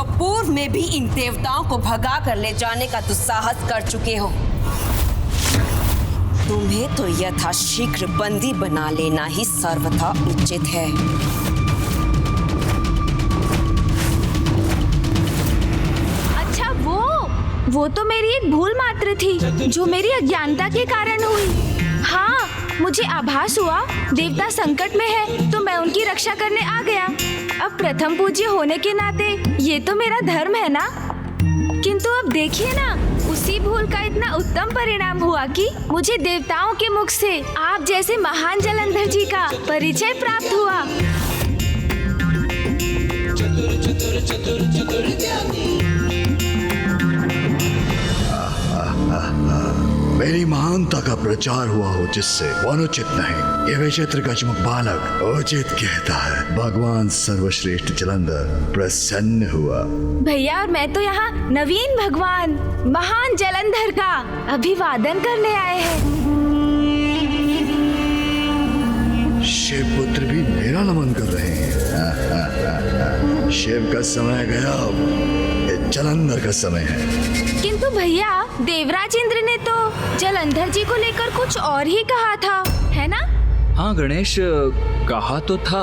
पूर्व में भी इन देवताओं को भगा कर ले जाने का दुस्साहस कर चुके हो। तुम्हें तो यथाशीघ्र बंदी बना लेना ही सर्वथा उचित है। अच्छा, वो तो मेरी एक भूल मात्र थी जो मेरी अज्ञानता के कारण हुई। हाँ, मुझे आभास हुआ देवता संकट में है तो मैं उनकी रक्षा करने आ गया। अब प्रथम पूज्य होने के नाते ये तो मेरा धर्म है ना। किंतु अब देखिए ना, उसी भूल का इतना उत्तम परिणाम हुआ कि मुझे देवताओं के मुख से आप जैसे महान जलंधर जी का परिचय प्राप्त हुआ। मेरी महानता का प्रचार हुआ हो जिससे अनुचित नहीं, ये विचित्र गजमुख बालक उचित कहता है। भगवान सर्वश्रेष्ठ जलंधर प्रसन्न हुआ। भैया, और मैं तो यहाँ नवीन भगवान महान जलंधर का अभिवादन करने आए हैं। शिव पुत्र भी मेरा नमन कर रहे हैं। शिव का समय गया, अब जलंधर का समय है। किंतु भैया, देवराज इंद्र ने तो जलंधर जी को लेकर कुछ और ही कहा था, है ना? हाँ गणेश, कहा तो था।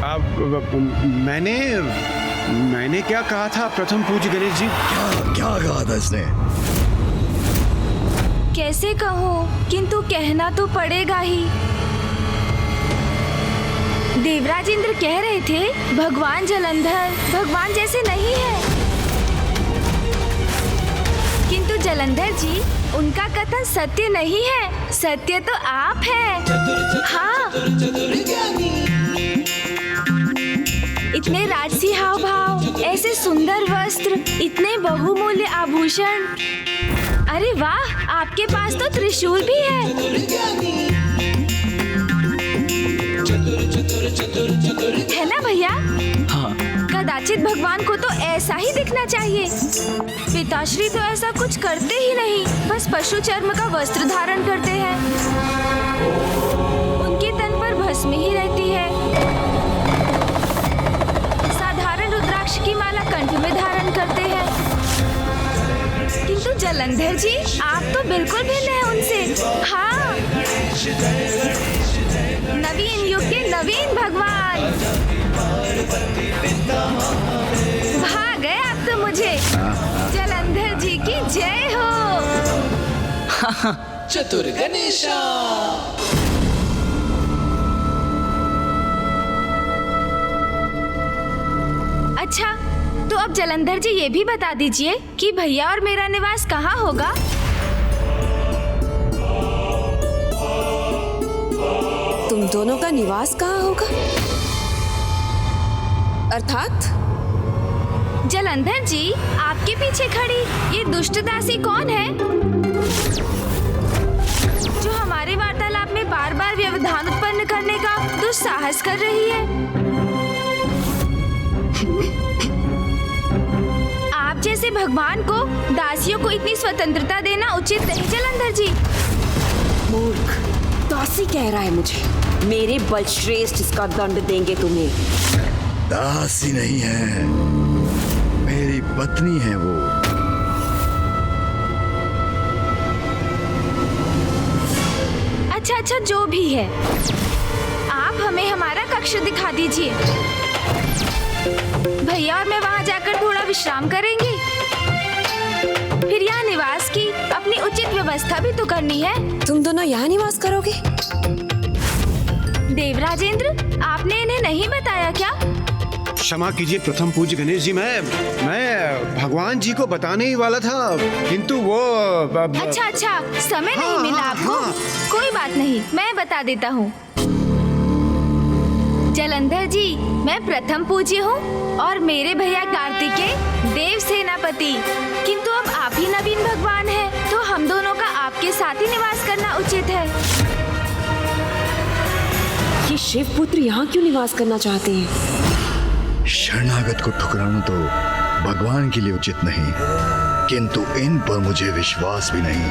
अब मैंने क्या कहा था प्रथम पूज्य गणेश जी? क्या कहा था इसने? कैसे कहूँ, किंतु कहना तो पड़ेगा ही। देवराज इंद्र कह रहे थे भगवान जलंधर भगवान जैसे नहीं है, किंतु जलंधर जी, उनका कथन सत्य नहीं है, सत्य तो आप हैं। हाँ, इतने राजसी हाव भाव, ऐसे सुंदर वस्त्र, इतने बहुमूल्य आभूषण। अरे वाह, आपके पास तो त्रिशूल भी है ना भैया? हाँ। कदाचित भगवान को तो ऐसा ही दिखना चाहिए। पिताश्री तो ऐसा कुछ करते ही नहीं, बस पशु चर्म का वस्त्र धारण करते हैं। उनके तन पर भस्म ही रहती है। साधारण रुद्राक्ष की माला कंठ में धारण करते हैं। किंतु जलंधर जी, आप तो बिल्कुल भिन्न हैं उनसे। हाँ, नवीन युग के नवीन भगवान। भाग गए आप तो मुझे। जलंधर जी की जय हो। चतुर गणेशा। अच्छा, तो अब जलंधर जी ये भी बता दीजिए कि भैया और मेरा निवास कहाँ होगा? तुम दोनों का निवास कहाँ होगा? अर्थात? जलंधर जी, आपके पीछे खड़ी ये दुष्ट दासी कौन है जो हमारे वार्तालाप में बार बार व्यवधान उत्पन्न करने का दुस्साहस कर रही है? आप जैसे भगवान को दासियों को इतनी स्वतंत्रता देना उचित नहीं जलंधर जी। मूर्ख, दासी कह रहा है मुझे। मेरे बलश्रेष्ठ इसका दंड देंगे तुम्हें। दासी नहीं है, मेरी पत्नी है वो। अच्छा, जो भी है, आप हमें हमारा कक्ष दिखा दीजिए। भैया और मैं वहाँ जाकर थोड़ा विश्राम करेंगे। फिर यहाँ निवास की अपनी उचित व्यवस्था भी तो करनी है। तुम दोनों यहाँ निवास करोगे? देवराजेंद्र, आपने इन्हें नहीं बताया क्या? क्षमा कीजिए प्रथम पूज्य गणेश जी, मैं भगवान जी को बताने ही वाला था, किंतु वो अच्छा, समय नहीं मिला आपको? कोई बात नहीं, मैं बता देता हूँ। जलंधर जी, मैं प्रथम पूज्य हूँ और मेरे भैया कार्तिकेय देव सेनापति। किंतु अब आप ही नवीन भगवान हैं, तो हम दोनों का आपके साथ ही निवास करना उचित है। ये शिव पुत्र यहाँ क्यों निवास करना चाहते हैं? शरणागत को ठुकराना तो भगवान के लिए उचित नहीं, किंतु इन पर मुझे विश्वास भी नहीं।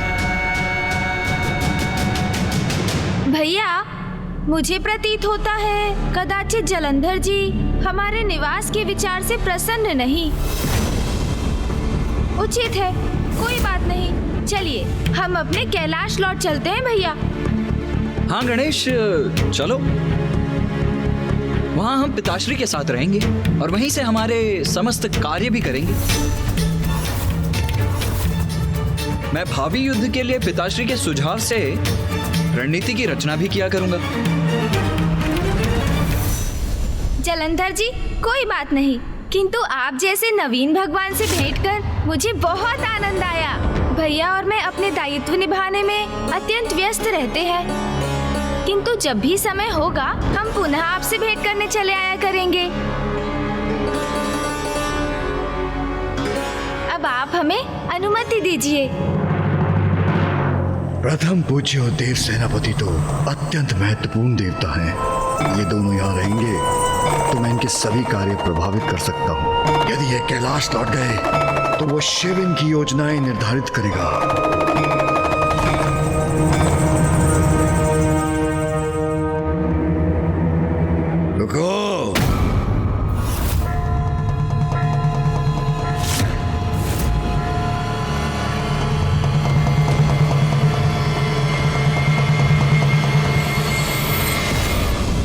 भैया, मुझे प्रतीत होता है कदाचित जलंधर जी हमारे निवास के विचार से प्रसन्न नहीं। उचित है, कोई बात नहीं। चलिए हम अपने कैलाश लौट चलते हैं भैया। हाँ गणेश, चलो। वहाँ हम पिताश्री के साथ रहेंगे और वहीं से हमारे समस्त कार्य भी करेंगे। मैं भावी युद्ध के लिए पिताश्री के सुझाव से रणनीति की रचना भी किया करूंगा। जलंधर जी कोई बात नहीं, किंतु आप जैसे नवीन भगवान से भेंट कर मुझे बहुत आनंद आया। भैया और मैं अपने दायित्व निभाने में अत्यंत व्यस्त रहते हैं, किंतु जब भी समय होगा हम पुनः आपसे भेंट करने चले आया करेंगे। अब आप हमें अनुमति दीजिए। प्रथम पूज्य और देव सेनापति तो अत्यंत महत्वपूर्ण देवता हैं। ये दोनों यहाँ रहेंगे तो मैं इनके सभी कार्य प्रभावित कर सकता हूँ। यदि ये कैलाश लौट गए तो वो शिव इनकी योजनाएं निर्धारित करेगा। रुको।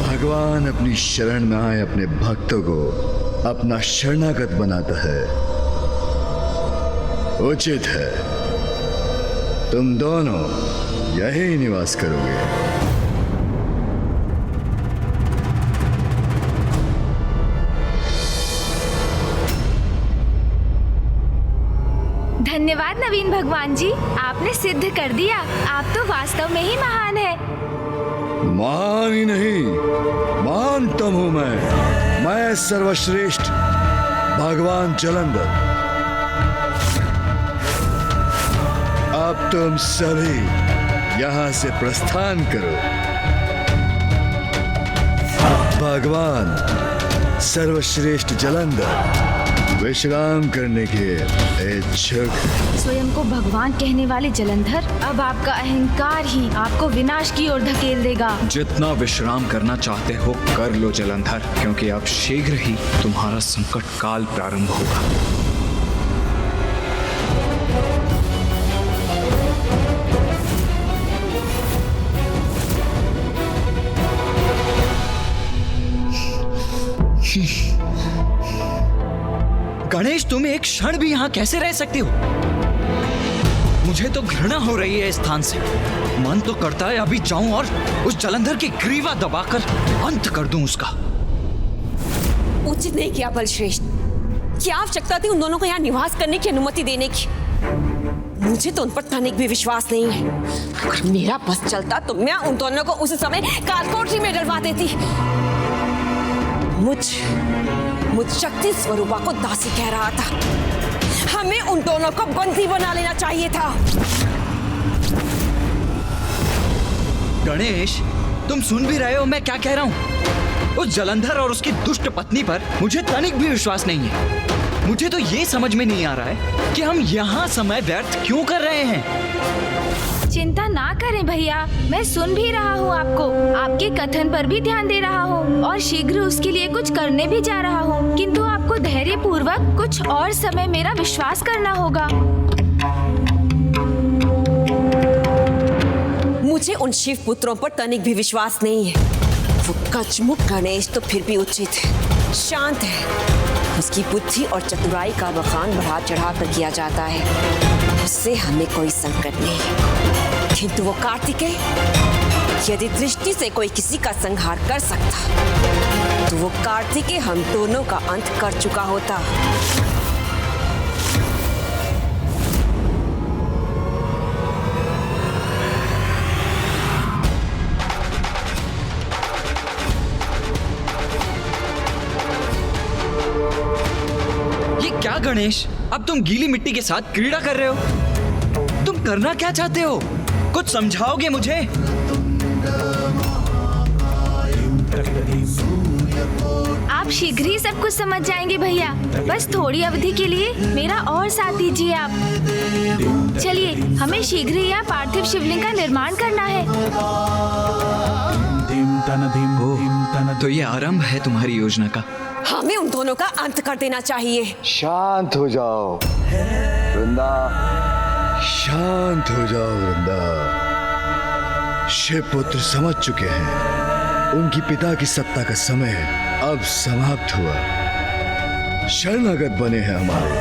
भगवान अपनी शरण में आए अपने भक्तों को अपना शरणागत बनाता है। उचित है तुम दोनों यही निवास करोगे। धन्यवाद नवीन भगवान जी, आपने सिद्ध कर दिया। आप तो वास्तव में ही महान है। महान ही नहीं, महानतम हूं मैं सर्वश्रेष्ठ भगवान जलंधर। अब तुम सभी यहाँ से प्रस्थान करो। भगवान सर्वश्रेष्ठ जलंधर विश्राम करने के इच्छुक। स्वयं को भगवान कहने वाले जलंधर, अब आपका अहंकार ही आपको विनाश की ओर धकेल देगा। जितना विश्राम करना चाहते हो कर लो जलंधर, क्योंकि अब शीघ्र ही तुम्हारा संकट काल प्रारंभ होगा। गणेश, तुम एक क्षण भी यहाँ कैसे रह सकते हो? मुझे तो घृणा हो रही है इस स्थान से। मन तो करता है अभी जाऊं और उस जलंधर की ग्रीवा दबाकर अंत कर दूं उसका। उचित नहीं किया बलश्रेष्ठ। क्या आवश्यकता थी उन दोनों को यहाँ निवास करने की अनुमति देने की? मुझे तो उन पर तनिक भी विश्वास नहीं है। अगर मेरा बस चलता तो मैं उन दोनों को उस समय कालकोठरी में डलवा देती। मुझ शक्ति स्वरूपा को दासी कह रहा था। हमें उन दोनों को बंदी बना लेना चाहिए था। गणेश, तुम सुन भी रहे हो मैं क्या कह रहा हूँ? उस जलंधर और उसकी दुष्ट पत्नी पर मुझे तनिक भी विश्वास नहीं है। मुझे तो ये समझ में नहीं आ रहा है कि हम यहाँ समय व्यर्थ क्यों कर रहे हैं। चिंता ना करें भैया, मैं सुन भी रहा हूँ आपको, आपके कथन पर भी ध्यान दे रहा हूँ और शीघ्र उसके लिए कुछ करने भी जा रहा हूँ। किंतु आपको धैर्य पूर्वक कुछ और समय मेरा विश्वास करना होगा। मुझे उन शिव पुत्रों पर तनिक भी विश्वास नहीं है। वो कचमुख गणेश तो फिर भी उचित है, शांत है। उसकी बुद्धि और चतुराई का बखान बढ़ा चढ़ा कर किया जाता है। उससे हमें कोई संकट नहीं है। किंतु वो कार्तिकेय, यदि दृष्टि से कोई किसी का संहार कर सकता तो वो कार्तिकेय हम दोनों का अंत कर चुका होता। क्या गणेश, अब तुम गीली मिट्टी के साथ क्रीड़ा कर रहे हो? तुम करना क्या चाहते हो? कुछ समझाओगे मुझे? आप शीघ्र ही सब कुछ समझ जाएंगे भैया। बस थोड़ी अवधि के लिए मेरा और साथ दीजिए आप। चलिए, हमें शीघ्र ही यहाँ पार्थिव शिवलिंग का निर्माण करना है। तो ये आरंभ है तुम्हारी योजना का। हमें उन दोनों का अंत कर देना चाहिए। शांत हो जाओ वृंदा, शांत हो जाओ वृंदा। शिव पुत्र समझ चुके हैं, उनकी पिता की सत्ता का समय अब समाप्त हुआ। शरणागत बने हैं हमारे,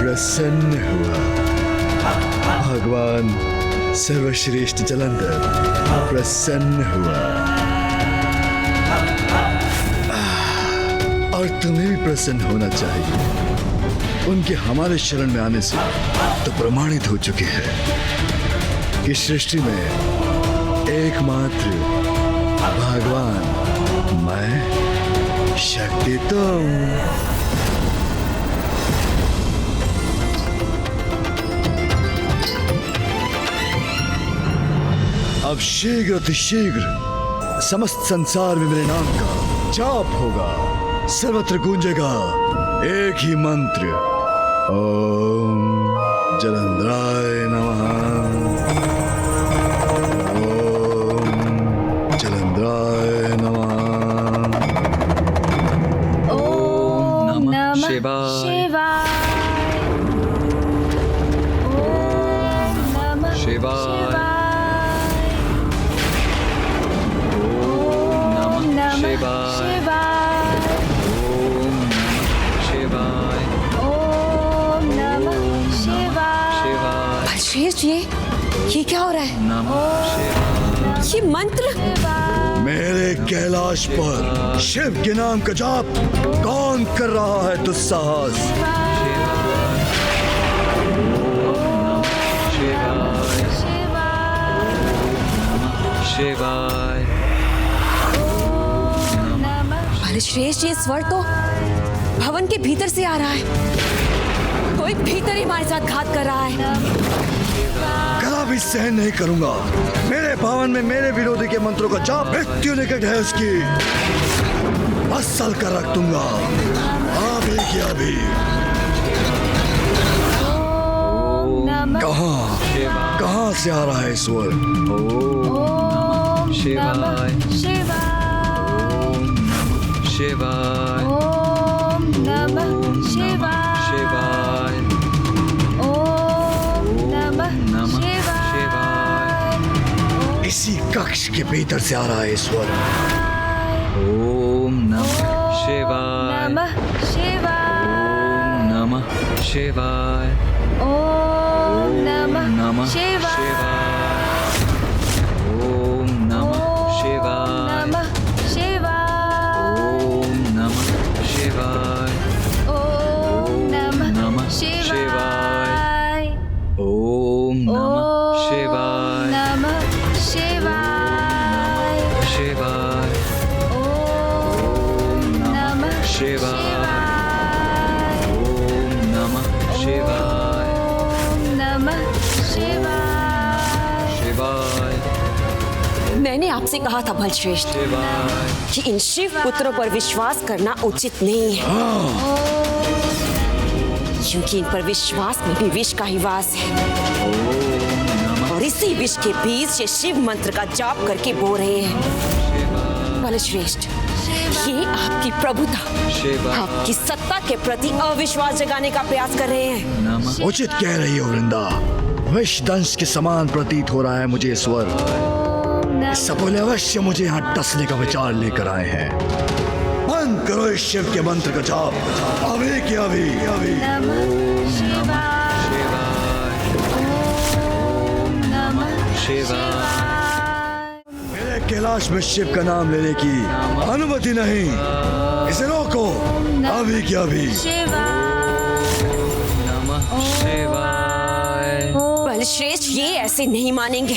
प्रसन्न हुआ। भगवान सर्वश्रेष्ठ जलंधर प्रसन्न हुआ, और तुम्हें भी प्रसन्न होना चाहिए। उनके हमारे शरण में आने से तो प्रमाणित हो चुके हैं कि सृष्टि में एकमात्र भगवान मैं, शक्ति तुम। अब शीघ्र अतिशीघ्र समस्त संसार में मेरे नाम का जाप होगा। सर्वत्र गूंजेगा एक ही मंत्र, ओम जलंधराय नमः, ओम जलंधराय नमः, ओम नमः शिवाय। शिवाय। ओम नमः शिवाय। ओम नमः शिवाय। शिवाय। शिवाय। ओम नमः शिवाय। शिवाय। बलश्रेष्ठ, ये क्या हो रहा है? नमः शिवाय। ये मंत्र मेरे कैलाश पर शिव के नाम का जाप कौन कर रहा है दुस्साहस? शिवाय। बलश्रेष्ठ, ये स्वर तो भवन के भीतर से आ रहा है। कोई भीतर ही हमारे साथ घात कर रहा है। कभी सहन नहीं करूंगा। मेरे भवन में मेरे विरोधी के मंत्रों का जाप मृत्यु निकट है उसकी। मसल कर रख दूंगा। अभी की अभी। कहाँ से आ रहा है स्वर? ओम शिवाय। शिवाय। शिवाय। ओम नमः शिवाय। शिवाय। ओम नमः शिवाय। इसी कक्ष के भीतर से आ रहा है स्वर। ओम नमः शिवाय। नमः शिवाय। नमः शिवाय। ओम नमः शिवाय। ओम नमः शिवाय। नमः शिवाय। ओम नमः शिवाय। ओम नमः शिवाय। ओम नमः शिवाय। नमः शिवाय। शिवाय। ओम नमः शिवाय। शिवाय। ओम नमः शिवाय। ओम नमः शिवाय। शिवाय। मैंने आपसे कहा था बलश्रेष्ठ शिवाय। कि इन शिव पुत्रों पर विश्वास करना उचित नहीं है, क्योंकि इन पर विश्वास में भी विष का ही वास है। और इसी विष के बीज ये शिव मंत्र का जाप करके बो रहे हैं। बलश्रेष्ठ, ये आपकी प्रभुता, आपकी सत्ता के प्रति अविश्वास जगाने का प्रयास कर रहे हैं। उचित कह रही हो वृंदा। विषदंश के समान प्रतीत हो रहा है मुझे ये स्वर। इस सपोले अवश्य मुझे यहाँ टसने का विचार लेकर आए हैं। बंद करो इस शिव के मंत्र का जाप। अभी की अभी अभी। मेरे कैलाश में शिव का नाम लेने की अनुमति नहीं। इसे रोको अभी की अभी। नमः शिवाय। बलश्रेष्ठ, ये ऐसे नहीं मानेंगे।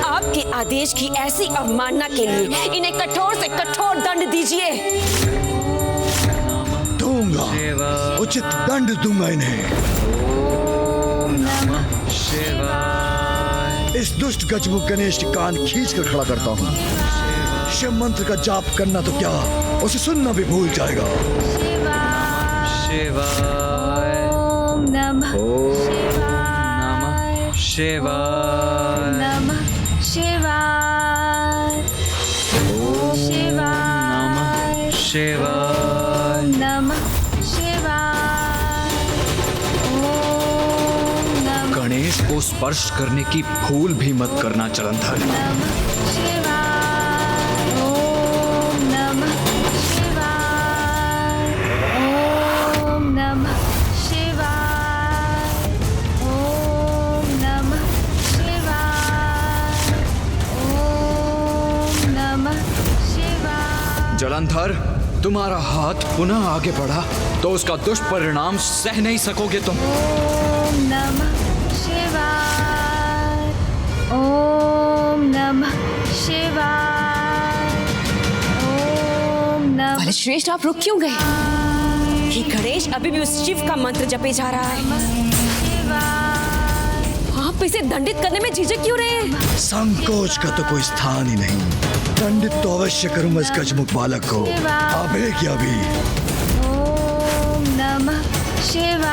आपके आदेश की ऐसी अवमानना के लिए इन्हें कठोर से कठोर दंड दीजिए। दूंगा, उचित दंड दूंगा इन्हें। नमः शिवाय। इस दुष्ट गजमुख गणेश के कान खींच कर खड़ा करता हूँ। शिव मंत्र का जाप करना तो क्या, उसे सुनना भी भूल जाएगा। शिवाय ओम नमः नमः शिवाय नमः शिवाय ओम शिवाय शिवाय नमः शिवाय ओम नमः गणेश को स्पर्श करने की भूल भी मत करना जलंधर। नमः शिवाय ओम नमः शिवाय ओम नमः शिवाय ओम नमः शिवाय ओम नमः शिवाय। जलंधर, तुम्हारा हाथ पुनः आगे बढ़ा तो उसका दुष्परिणाम सह नहीं सकोगे तुम। ओम नमः शिवाय ओम नमः शिवाय ओम नमः भले श्रेष्ठ, आप रुक क्यों गए? कि गणेश अभी भी उस शिव का मंत्र जपे जा रहा है। शिवाय। आप इसे दंडित करने में झिझक क्यों रहे हैं? संकोच का तो कोई स्थान ही नहीं। दंडित तो अवश्य करूंगा इस गजमुख बालक को, अभी की अभी। ओम नमः शिवाय।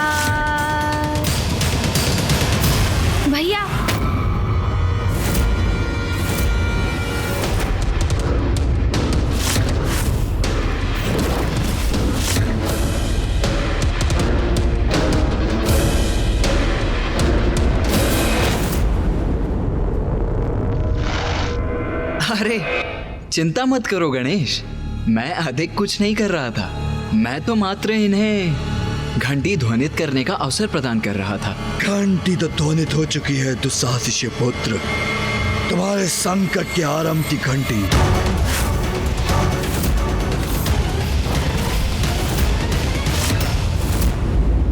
भैया, अरे चिंता मत करो गणेश, मैं अधिक कुछ नहीं कर रहा था। मैं तो मात्र इन्हें घंटी ध्वनित करने का अवसर प्रदान कर रहा था। घंटी तो ध्वनित हो चुकी है दुस्साहसी शिवपुत्र। तुम्हारे संकट के आरंभ की घंटी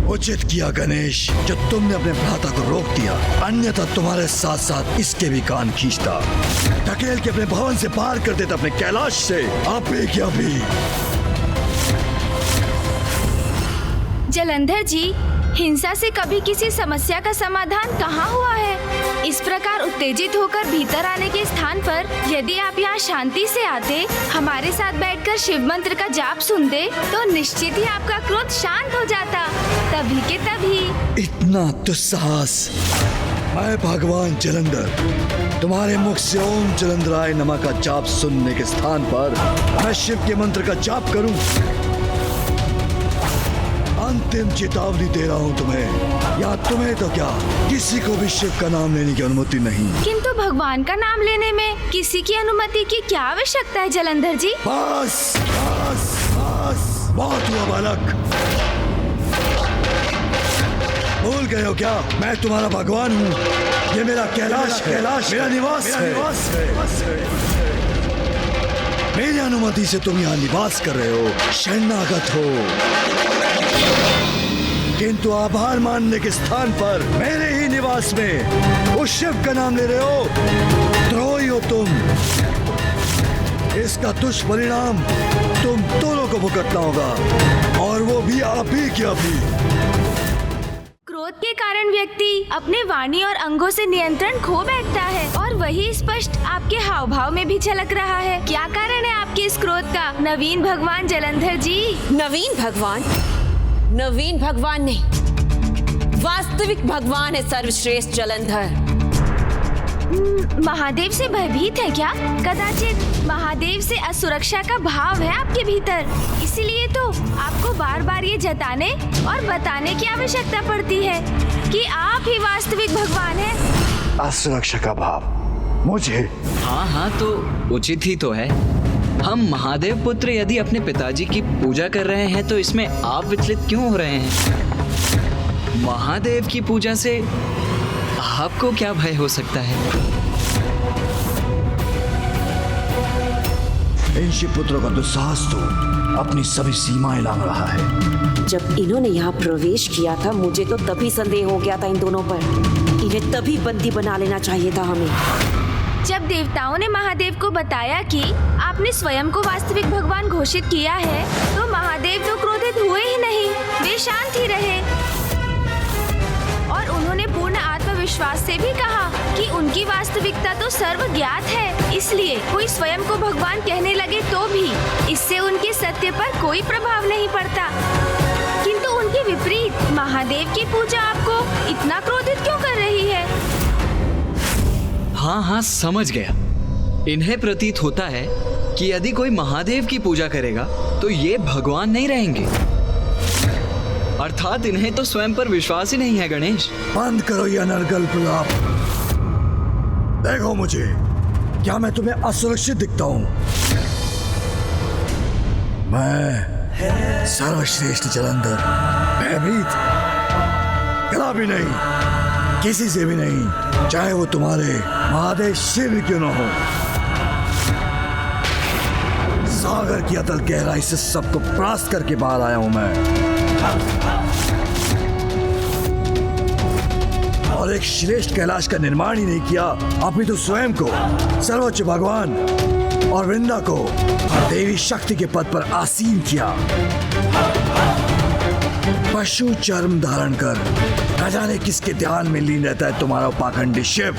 उचित किया गणेश, जो तुमने अपने भ्राता को रोक दिया, अन्यथा तुम्हारे साथ साथ इसके भी कान खींचता, ढकेल के अपने भवन से पार कर देता अपने कैलाश से। अभी क्या भी। जलंधर जी, हिंसा से कभी किसी समस्या का समाधान कहाँ हुआ है? इस प्रकार उत्तेजित होकर भीतर आने के स्थान पर यदि आप यहाँ शांति से आते, हमारे साथ बैठकर शिव मंत्र का जाप सुनते, तो निश्चित ही आपका क्रोध शांत हो जाता। तभी के तभी। इतना दुस्साहस। मैं भगवान जलंधर तुम्हारे मुख से ओम जलंधराय नमः का जाप सुनने के स्थान पर मैं शिव के मंत्र का जाप करूं? अंतिम चेतावनी दे रहा हूं तुम्हें, या तुम्हें तो क्या, किसी को भी शिव का नाम लेने की अनुमति नहीं। किंतु भगवान का नाम लेने में किसी की अनुमति की क्या आवश्यकता है जलंधर जी? बस बस बस, बहुत हुआ बालक। भूल गए हो क्या? मैं तुम्हारा भगवान हूँ। ये मेरा कैलाश है, मेरा निवास है। मेरी अनुमति से तुम यहाँ निवास कर रहे हो, शरणागत हो, किंतु आभार मानने के स्थान पर मेरे ही निवास में उस शिव का नाम ले रहे हो। द्रोही हो तुम। इसका दुष्परिणाम तुम दोनों को भुगतना होगा, और वो भी अभी की अभी। क्रोध के कारण व्यक्ति अपने वाणी और अंगों से नियंत्रण खो बैठता है, और वही स्पष्ट आपके हाव भाव में भी झलक रहा है। क्या कारण है आपके इस क्रोध का, नवीन भगवान जलंधर जी? नवीन भगवान? नवीन भगवान नहीं, वास्तविक भगवान है सर्वश्रेष्ठ जलंधर। महादेव से भयभीत है क्या? कदाचित महादेव से असुरक्षा का भाव है आपके भीतर, इसीलिए तो आपको बार बार ये जताने और बताने की आवश्यकता पड़ती है कि आप ही वास्तविक भगवान हैं। असुरक्षा का भाव मुझे? हाँ, तो उचित ही तो है। हम महादेव पुत्र यदि अपने पिताजी की पूजा कर रहे हैं तो इसमें आप विचलित क्यों हो रहे हैं? महादेव की पूजा से आपको क्या भय हो सकता है? इन शिवपुत्रों का दुस्साहस तो अपनी सभी सीमाएं लांघ रहा है। जब इन्होंने यहाँ प्रवेश किया था, मुझे तो तभी संदेह हो गया था इन दोनों पर। इन्हें तभी बंदी बना लेना चाहिए था हमें। जब देवताओं ने महादेव को बताया कि आपने स्वयं को वास्तविक भगवान घोषित किया है, तो महादेव तो क्रोधित हुए ही नहीं, वे शांत ही रहे, और उन्होंने पूर्ण आत्मविश्वास से भी कहा कि उनकी वास्तविकता तो सर्वज्ञात है, इसलिए कोई स्वयं को भगवान कहने लगे तो भी इससे उनके सत्य पर कोई प्रभाव नहीं पड़ता। किंतु उनके विपरीत महादेव की पूजा आपको इतना क्रोधित क्यों कर रही है? हाँ हाँ, समझ गया। इन्हें प्रतीत होता है कि यदि कोई महादेव की पूजा करेगा तो ये भगवान नहीं रहेंगे, अर्थात इन्हें तो स्वयं पर विश्वास ही नहीं है। गणेश, बंद करो ये अनर्गल प्रलाप। देखो मुझे, क्या मैं तुम्हें असुरक्षित दिखता हूं? मैं सर्वश्रेष्ठ जलंधर भयभीत कदा भी नहीं, किसी से भी नहीं, चाहे वो तुम्हारे महादेव शिव ही क्यों न हो। सागर की अतल गहराई से सबको परास्त करके बाहर आया हूं मैं, और एक श्रेष्ठ कैलाश का निर्माण ही नहीं किया, अपितु स्वयं को सर्वोच्च भगवान और वृंदा को देवी शक्ति के पद पर आसीन किया। पशु चर्म धारण कर न जाने किसके ध्यान में लीन रहता है तुम्हारा पाखंडी शिव।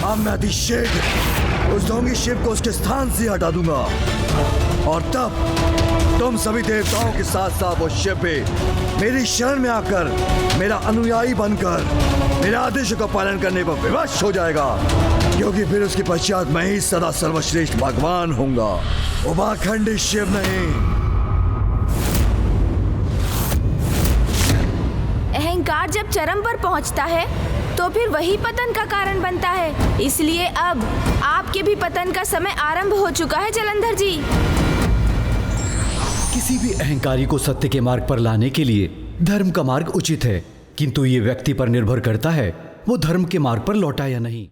अब मैं अति शीघ्र उस ढोंगी शिव को उसके स्थान से हटा दूंगा, और तब तुम सभी देवताओं के साथ साथ वो शिव भी मेरी शरण में आकर मेरा अनुयायी बनकर मेरे आदेशों का पालन करने पर विवश हो जाएगा, क्योंकि फिर उसके पश्चात मैं ही सदा सर्वश्रेष्ठ भगवान होऊंगा, वो पाखंडी शिव नहीं। अहंकार जब चरम पर पहुंचता है तो फिर वही पतन का कारण बनता है, इसलिए अब आपके भी पतन का समय आरंभ हो चुका है जलंधर जी। किसी भी अहंकारी को सत्य के मार्ग पर लाने के लिए धर्म का मार्ग उचित है, किंतु ये व्यक्ति पर निर्भर करता है वो धर्म के मार्ग पर लौटा या नहीं।